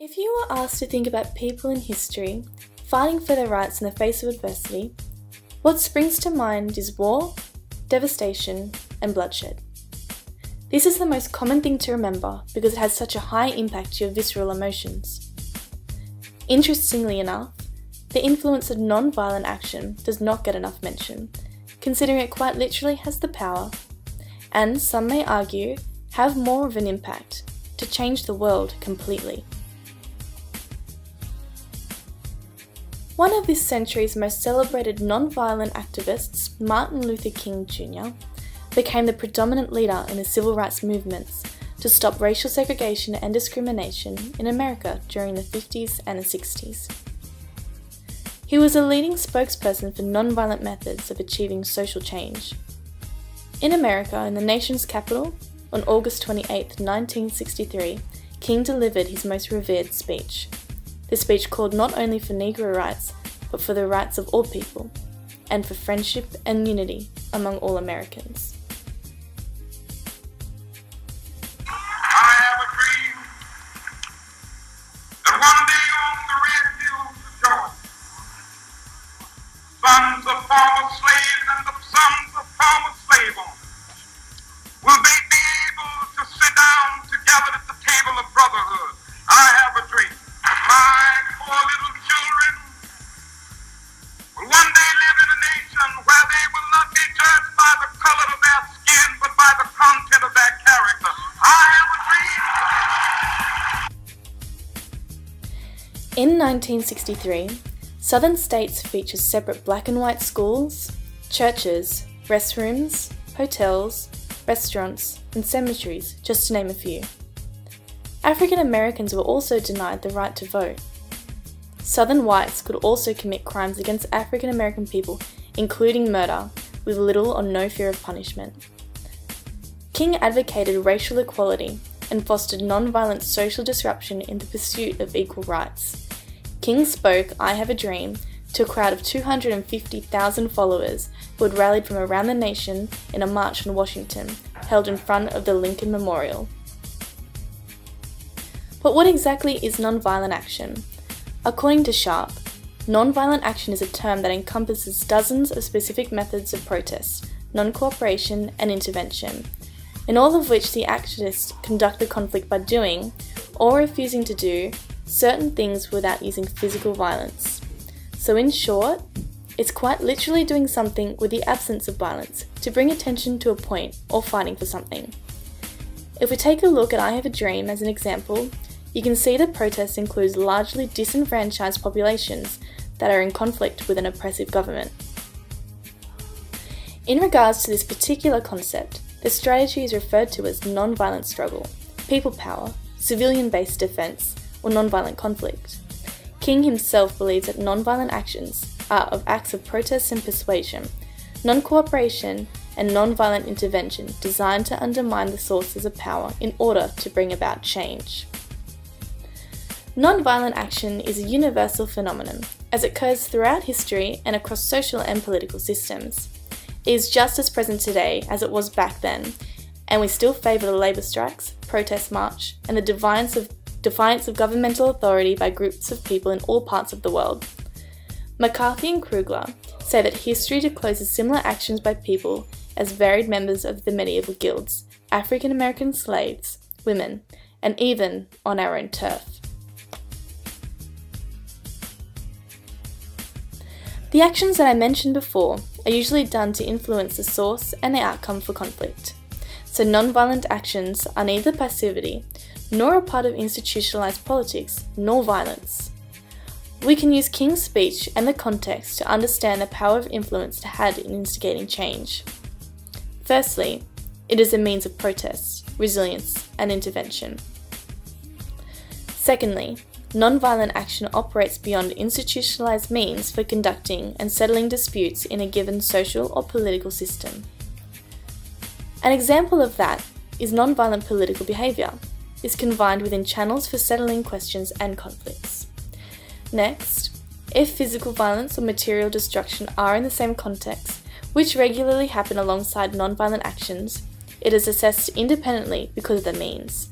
If you were asked to think about people in history fighting for their rights in the face of adversity, what springs to mind is war, devastation, and bloodshed. This is the most common thing to remember because it has such a high impact to your visceral emotions. Interestingly enough, the influence of non-violent action does not get enough mention, considering it quite literally has the power, and some may argue, have more of an impact to change the world completely. One of this century's most celebrated non-violent activists, Martin Luther King Jr., became the predominant leader in the civil rights movements to stop racial segregation and discrimination in America during the 50s and the 60s. He was a leading spokesperson for non-violent methods of achieving social change. In America, in the nation's capital, on August 28, 1963, King delivered his most revered speech. The speech called not only for Negro rights, but for the rights of all people, and for friendship and unity among all Americans. I have a dream that one day on the red hills of Georgia, sons of former slaves and the sons of former slave owners will they be able to sit down together at the table of brotherhood. I have a dream. My poor little children will one day live in a nation where they will not be judged by the color of their skin, but by the content of their character. I have a dream. In 1963, Southern states featured separate black and white schools, churches, restrooms, hotels, restaurants, and cemeteries, just to name a few. African Americans were also denied the right to vote. Southern whites could also commit crimes against African American people, including murder, with little or no fear of punishment. King advocated racial equality and fostered non-violent social disruption in the pursuit of equal rights. King spoke "I Have a Dream" to a crowd of 250,000 followers who had rallied from around the nation in a march in Washington, held in front of the Lincoln Memorial. But what exactly is non-violent action? According to Sharp, non-violent action is a term that encompasses dozens of specific methods of protest, non-cooperation, and intervention, in all of which the activists conduct the conflict by doing, or refusing to do, certain things without using physical violence. So in short, it's quite literally doing something with the absence of violence to bring attention to a point or fighting for something. If we take a look at "I Have a Dream" as an example, you can see the protest includes largely disenfranchised populations that are in conflict with an oppressive government. In regards to this particular concept, the strategy is referred to as non-violent struggle, people power, civilian-based defense, or non-violent conflict. King himself believes that non-violent actions are of acts of protest and persuasion, non-cooperation, and non-violent intervention designed to undermine the sources of power in order to bring about change. Non-violent action is a universal phenomenon, as it occurs throughout history and across social and political systems. It is just as present today as it was back then, and we still favour the labour strikes, protest march, and the defiance of governmental authority by groups of people in all parts of the world. McCarthy and Krugler say that history discloses similar actions by people as varied members of the medieval guilds, African American slaves, women, and even on our own turf. The actions that I mentioned before are usually done to influence the source and the outcome for conflict. So non-violent actions are neither passivity, nor a part of institutionalized politics, nor violence. We can use King's speech and the context to understand the power of influence it had in instigating change. Firstly, it is a means of protest, resilience, and intervention. Secondly, non-violent action operates beyond institutionalized means for conducting and settling disputes in a given social or political system. An example of that is non-violent political behaviour. Is confined within channels for settling questions and conflicts. Next, if physical violence or material destruction are in the same context, which regularly happen alongside non-violent actions, it is assessed independently because of the means.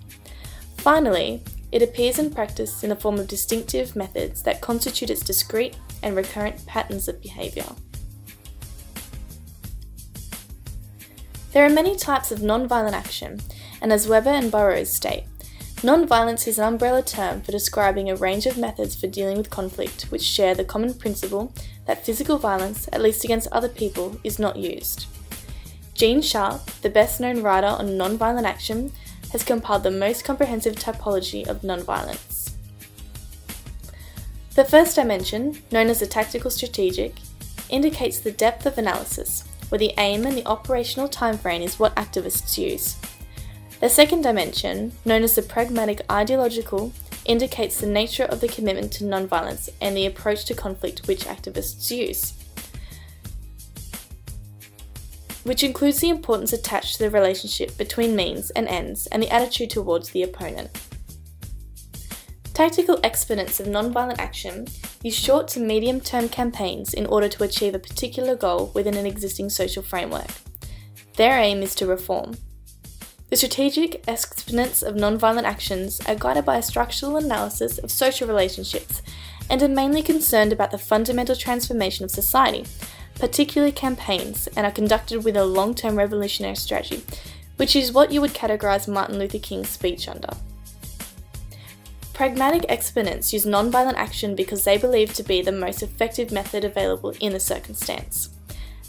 Finally, it appears in practice in the form of distinctive methods that constitute its discrete and recurrent patterns of behaviour. There are many types of nonviolent action, and as Weber and Burroughs state, nonviolence is an umbrella term for describing a range of methods for dealing with conflict which share the common principle that physical violence, at least against other people, is not used. Gene Sharp, the best-known writer on nonviolent action, has compiled the most comprehensive typology of nonviolence. The first dimension, known as the tactical strategic, indicates the depth of analysis, where the aim and the operational timeframe is what activists use. The second dimension, known as the pragmatic ideological, indicates the nature of the commitment to nonviolence and the approach to conflict which activists use, which includes the importance attached to the relationship between means and ends and the attitude towards the opponent. Tactical exponents of nonviolent action use short to medium-term campaigns in order to achieve a particular goal within an existing social framework. Their aim is to reform. The strategic exponents of nonviolent actions are guided by a structural analysis of social relationships and are mainly concerned about the fundamental transformation of society, particularly campaigns, and are conducted with a long-term revolutionary strategy, which is what you would categorise Martin Luther King's speech under. Pragmatic exponents use nonviolent action because they believe to be the most effective method available in the circumstance.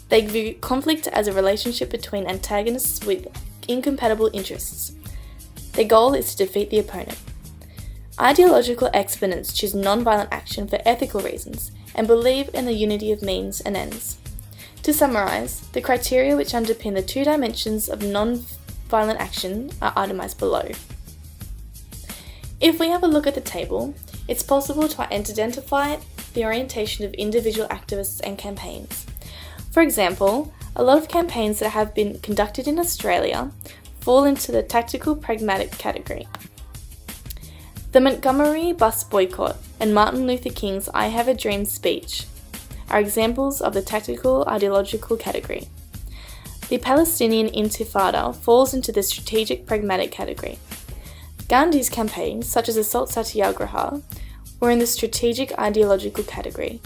They view conflict as a relationship between antagonists with incompatible interests. Their goal is to defeat the opponent. Ideological exponents choose nonviolent action for ethical reasons and believe in the unity of means and ends. To summarise, the criteria which underpin the two dimensions of nonviolent action are itemised below. If we have a look at the table, it's possible to identify the orientation of individual activists and campaigns. For example, a lot of campaigns that have been conducted in Australia fall into the tactical pragmatic category. The Montgomery bus boycott and Martin Luther King's I Have a Dream speech are examples of the tactical ideological category. The Palestinian Intifada falls into the strategic pragmatic category. Gandhi's campaigns, such as the Salt Satyagraha, were in the strategic ideological category.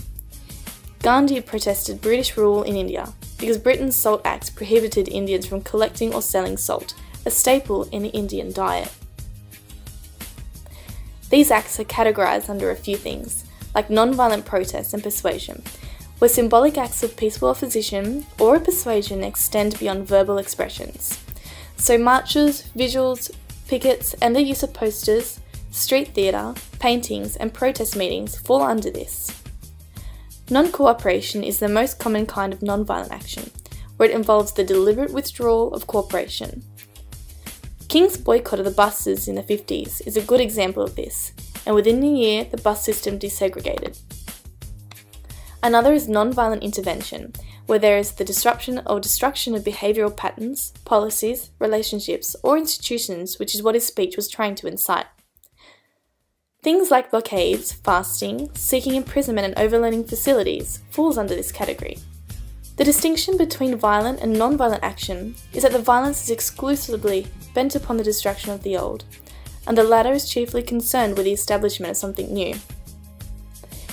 Gandhi protested British rule in India because Britain's Salt Act prohibited Indians from collecting or selling salt, a staple in the Indian diet. These acts are categorised under a few things, like non-violent protest and persuasion, where symbolic acts of peaceful opposition or persuasion extend beyond verbal expressions. So marches, visuals, pickets, and the use of posters, street theatre, paintings, and protest meetings fall under this. Non-cooperation is the most common kind of non-violent action, where it involves the deliberate withdrawal of cooperation. King's boycott of the buses in the 50s is a good example of this, and within a year the bus system desegregated. Another is non-violent intervention, where there is the disruption or destruction of behavioural patterns, policies, relationships, or institutions, which is what his speech was trying to incite. Things like blockades, fasting, seeking imprisonment and overloading facilities falls under this category. The distinction between violent and non-violent action is that the violence is exclusively bent upon the destruction of the old, and the latter is chiefly concerned with the establishment of something new.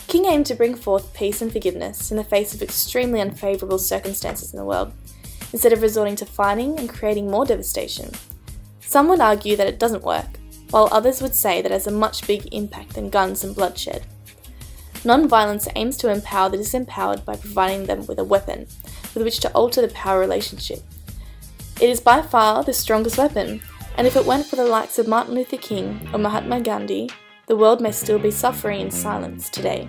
King aimed to bring forth peace and forgiveness in the face of extremely unfavourable circumstances in the world, instead of resorting to fighting and creating more devastation. Some would argue that it doesn't work, while others would say that it has a much bigger impact than guns and bloodshed. Non-violence aims to empower the disempowered by providing them with a weapon with which to alter the power relationship. It is by far the strongest weapon, and if it weren't for the likes of Martin Luther King or Mahatma Gandhi, the world may still be suffering in silence today.